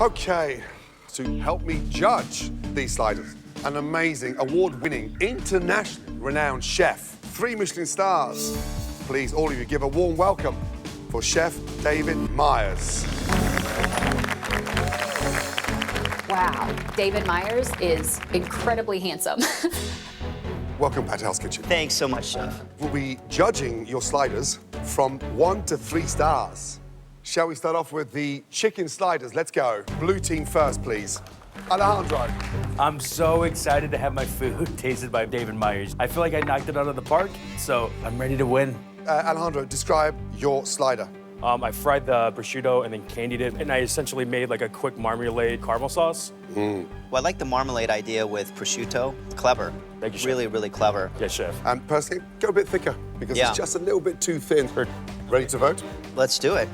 Okay, to help me judge these sliders, an amazing, award-winning, internationally renowned chef, 3 Michelin stars. Please, all of you, give a warm welcome for Chef David Myers. Wow, David Myers is incredibly handsome. Welcome back to Hell's Kitchen. Thanks so much, Chef. We'll be judging your sliders from 1 to 3 stars. Shall we start off with the chicken sliders? Let's go. Blue team first, please. Alejandro. I'm so excited to have my food tasted by David Myers. I feel like I knocked it out of the park, so I'm ready to win. Alejandro, describe your slider. I fried the prosciutto and then candied it, and I essentially made like a quick marmalade caramel sauce. Well, I like the marmalade idea with prosciutto. Clever. Thank you, Chef. Really, really clever. Yes, Chef. And personally, go a bit thicker because Yeah. it's just a little bit too thin. Ready to vote? Let's do it.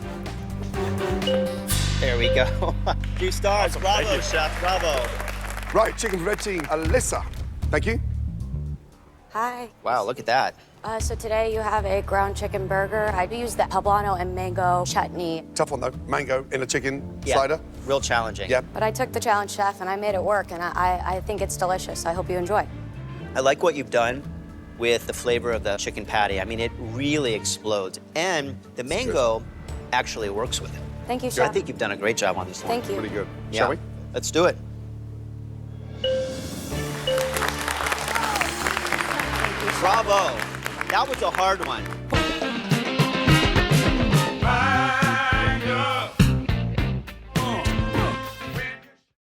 There we go. 2 stars. Awesome. Bravo, Thank you. Chef. Bravo. Right, chicken for red team. Alyssa. Thank you. Hi. Wow, look at that. So today you have a ground chicken burger. I use the poblano and mango chutney. Tough one though. Mango in a chicken Yeah. slider. Real challenging. Yep. But I took the challenge, chef, and I made it work, and I think it's delicious. I hope you enjoy. I like what you've done with the flavor of the chicken patty. I mean, it really explodes. And the mango actually works with it. Thank you, So I chef. think you've done a great job on this one. Thank you. Pretty good. Yeah. Shall we? Let's do it. Bravo. That was a hard one.